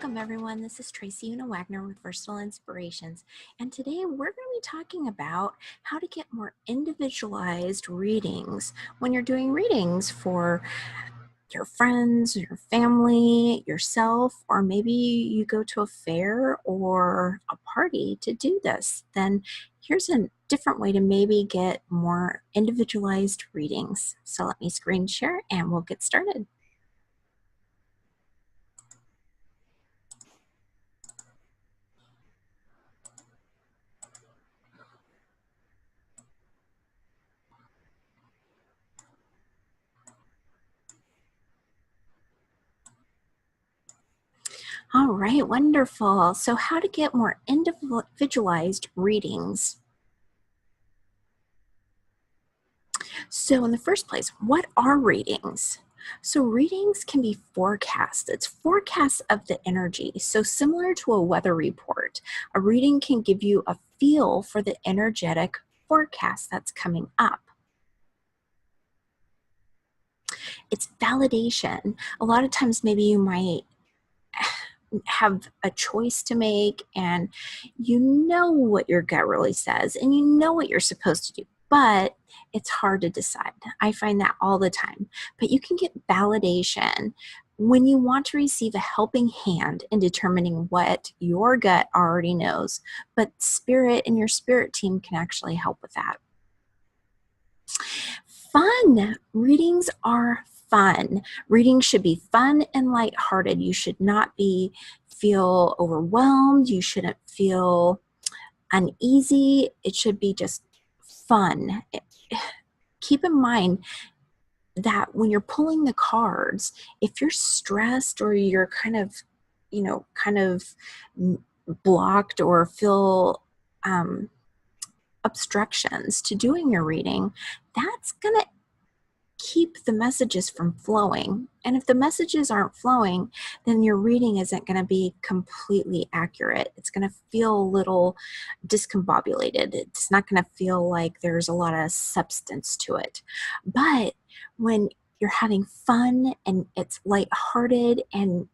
Welcome everyone, this is Tracy Una Wagner with Versatile Inspirations, and today we're going to be talking about how to get more individualized readings when you're doing readings for your friends, your family, yourself, or maybe you go to a fair or a party to do this. Then here's a different way to maybe get more individualized readings. So let me screen share and we'll get started. All right, wonderful. So how to get more individualized readings. So in the first place, what are readings? So readings can be forecasts. It's forecasts of the energy. So similar to a weather report, a reading can give you a feel for the energetic forecast that's coming up. It's validation. A lot of times maybe you might have a choice to make and you know what your gut really says and you know what you're supposed to do, but it's hard to decide. I find that all the time. But you can get validation when you want to receive a helping hand in determining what your gut already knows, but spirit and your spirit team can actually help with that. Fun. Readings are fun. Readings should be fun and lighthearted. You should not feel overwhelmed. You shouldn't feel uneasy. It should be just fun. Keep in mind that when you're pulling the cards, if you're stressed or you're kind of blocked or feel obstructions to doing your reading, that's going to keep the messages from flowing. And if the messages aren't flowing, then your reading isn't going to be completely accurate. It's going to feel a little discombobulated. It's not going to feel like there's a lot of substance to it. But when you're having fun and it's lighthearted, and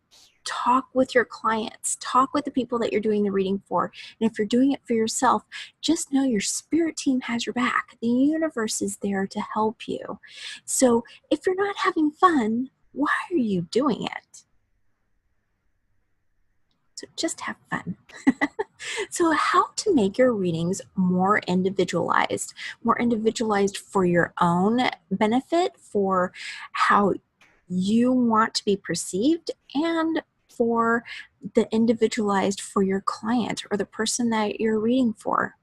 talk with your clients, talk with the people that you're doing the reading for. And if you're doing it for yourself, just know your spirit team has your back. The universe is there to help you. So if you're not having fun, why are you doing it? So just have fun. So how to make your readings more individualized for your own benefit, for how you want to be perceived, and for the individualized for your client or the person that you're reading for.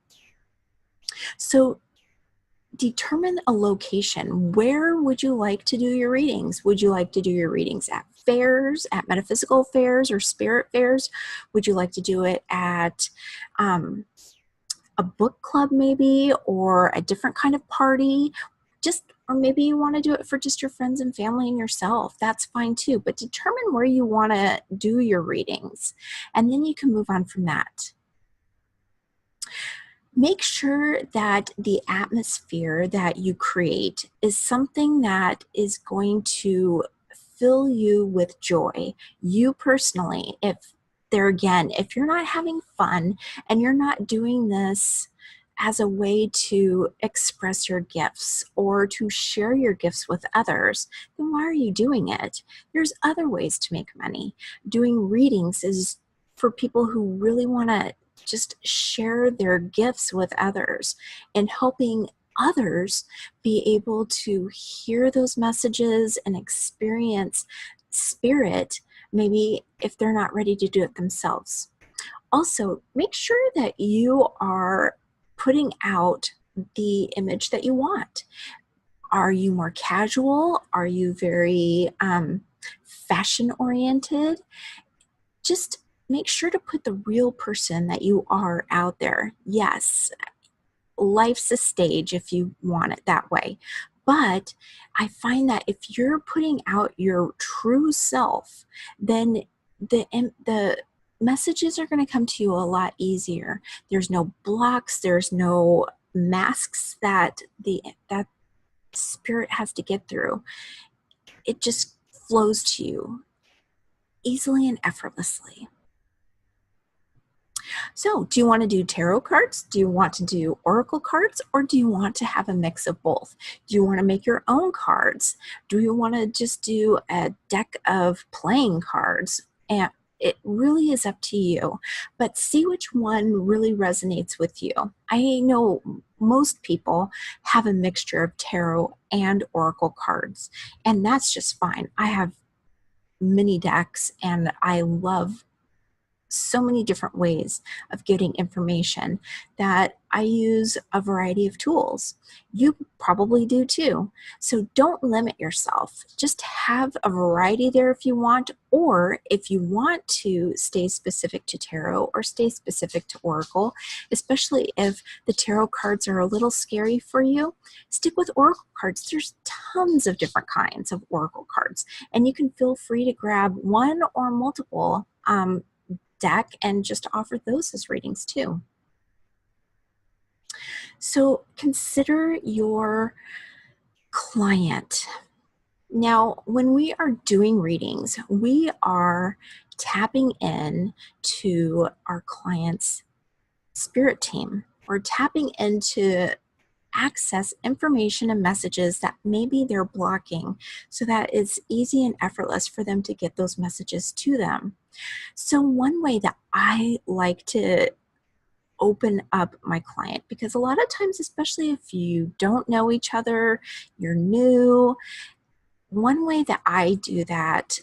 So determine a location. Where would you like to do your readings? Would you like to do your readings at fairs, at metaphysical fairs or spirit fairs? Would you like to do it at a book club maybe, or a different kind of party? Or maybe you want to do it for just your friends and family and yourself. That's fine too. But determine where you want to do your readings, and then you can move on from that. Make sure that the atmosphere that you create is something that is going to fill you with joy. You personally, if you're not having fun and you're not doing this as a way to express your gifts or to share your gifts with others, then why are you doing it? There's other ways to make money. Doing readings is for people who really want to just share their gifts with others, and helping others be able to hear those messages and experience spirit, maybe if they're not ready to do it themselves. Also, make sure that you are putting out the image that you want. Are you more casual? Are you very fashion oriented? Just make sure to put the real person that you are out there. Yes, life's a stage if you want it that way. But I find that if you're putting out your true self, then the messages are going to come to you a lot easier. There's no blocks, there's no masks that that spirit has to get through. It just flows to you easily and effortlessly. So, do you want to do tarot cards? Do you want to do oracle cards? Or do you want to have a mix of both? Do you want to make your own cards? Do you want to just do a deck of playing cards? And it really is up to you, but see which one really resonates with you. I know most people have a mixture of tarot and oracle cards, and that's just fine. I have mini decks, and I love so many different ways of getting information that I use a variety of tools. You probably do too. So don't limit yourself. Just have a variety there if you want, or if you want to stay specific to tarot or stay specific to oracle, especially if the tarot cards are a little scary for you, stick with oracle cards. There's tons of different kinds of oracle cards, and you can feel free to grab one or multiple deck and just offer those as readings too. So consider your client. Now, when we are doing readings, we are tapping in to our client's spirit team. We're tapping into access information and messages that maybe they're blocking so that it's easy and effortless for them to get those messages to them. So one way that I like to open up my client, because a lot of times, especially if you don't know each other, you're new, one way that I do that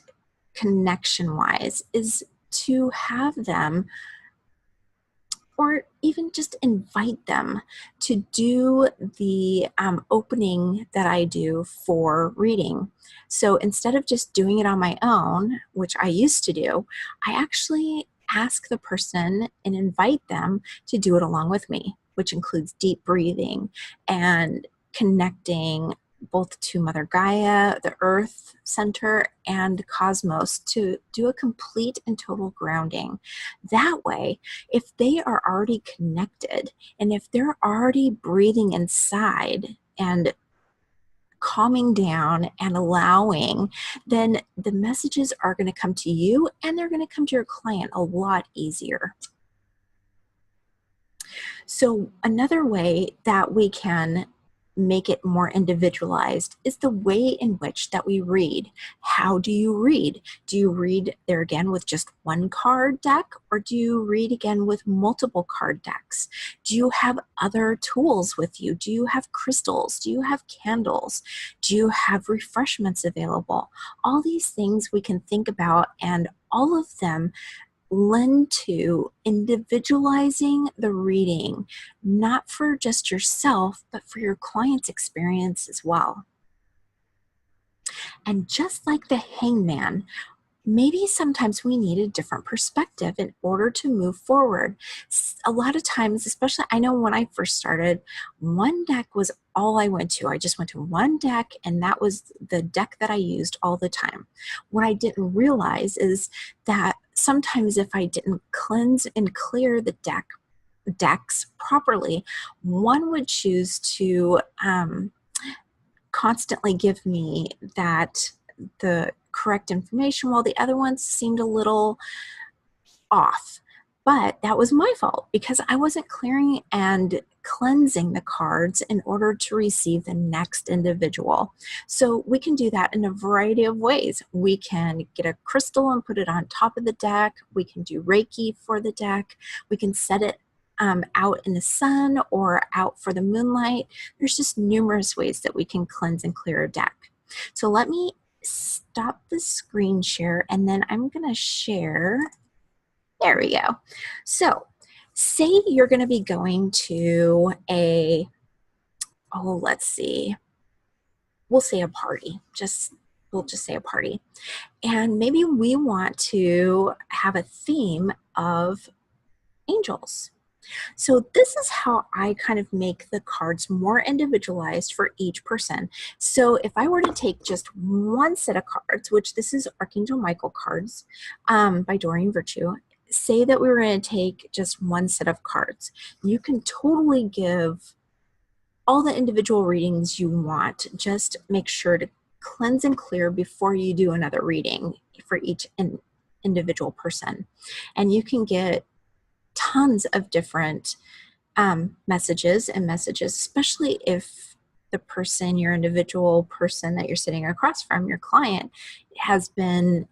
connection-wise is to have them, or even just invite them to do the opening that I do for reading. So instead of just doing it on my own, which I used to do, I actually ask the person and invite them to do it along with me, which includes deep breathing and connecting both to Mother Gaia, the Earth Center, and Cosmos to do a complete and total grounding. That way, if they are already connected and if they're already breathing inside and calming down and allowing, then the messages are going to come to you and they're going to come to your client a lot easier. So another way that we can make it more individualized is the way in which that we read. How do you read? Do you read there again with just one card deck, or do you read again with multiple card decks? Do you have other tools with you? Do you have crystals? Do you have candles? Do you have refreshments available? All these things we can think about, and all of them lend to individualizing the reading, not for just yourself, but for your client's experience as well. And just like the hangman, maybe sometimes we need a different perspective in order to move forward. A lot of times, especially I know when I first started, one deck was all I went to. I just went to one deck, and that was the deck that I used all the time. What I didn't realize is that sometimes if I didn't cleanse and clear the decks properly, one would choose to constantly give me the correct information, while the other ones seemed a little off. But that was my fault because I wasn't clearing and cleansing the cards in order to receive the next individual. So we can do that in a variety of ways. We can get a crystal and put it on top of the deck. We can do Reiki for the deck. We can set it out in the sun or out for the moonlight. There's just numerous ways that we can cleanse and clear a deck. So let me stop the screen share, and then I'm going to share. There we go. So say you're going to be going to let's see, we'll say a party. We'll just say a party. And maybe we want to have a theme of angels. So this is how I kind of make the cards more individualized for each person. So if I were to take just one set of cards, which this is Archangel Michael cards by Doreen Virtue, say that we were going to take just one set of cards. You can totally give all the individual readings you want. Just make sure to cleanse and clear before you do another reading for each individual person. And you can get tons of different messages, especially if the person, your individual person that you're sitting across from, your client, has been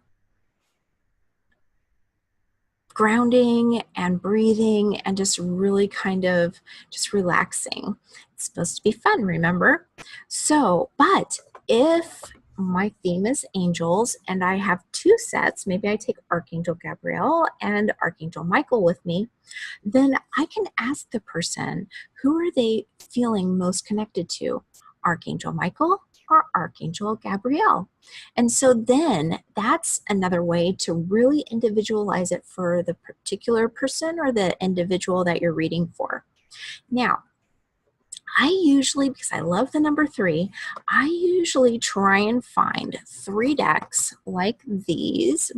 grounding and breathing and just really kind of just relaxing. It's supposed to be fun, remember? So, but if my theme is angels and I have two sets, maybe I take Archangel Gabriel and Archangel Michael with me, then I can ask the person, who are they feeling most connected to? Archangel Michael or Archangel Gabriel? And so then that's another way to really individualize it for the particular person or the individual that you're reading for. Now, I usually, because I love the number 3, I usually try and find 3 decks like these.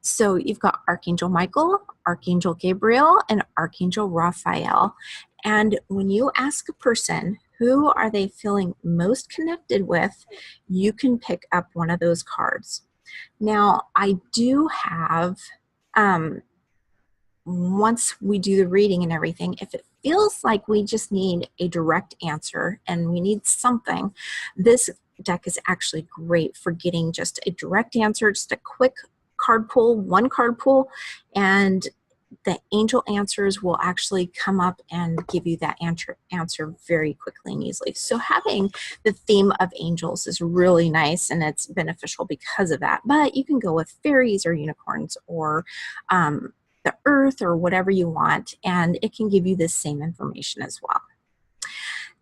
So you've got Archangel Michael, Archangel Gabriel, and Archangel Raphael. And when you ask a person, who are they feeling most connected with, you can pick up one of those cards. Now, I do have, once we do the reading and everything, if it feels like we just need a direct answer and we need something, this deck is actually great for getting just a direct answer, just a quick card pull, one card pull, and the angel answers will actually come up and give you that answer very quickly and easily. So having the theme of angels is really nice and it's beneficial because of that. But you can go with fairies or unicorns or the earth or whatever you want, and it can give you the same information as well.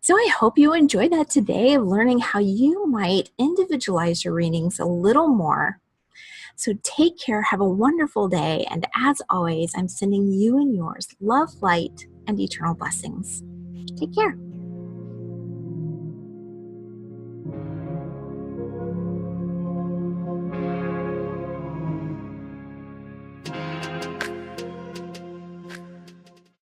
So I hope you enjoyed that today, learning how you might individualize your readings a little more. So take care, have a wonderful day, and as always, I'm sending you and yours love, light, and eternal blessings. Take care.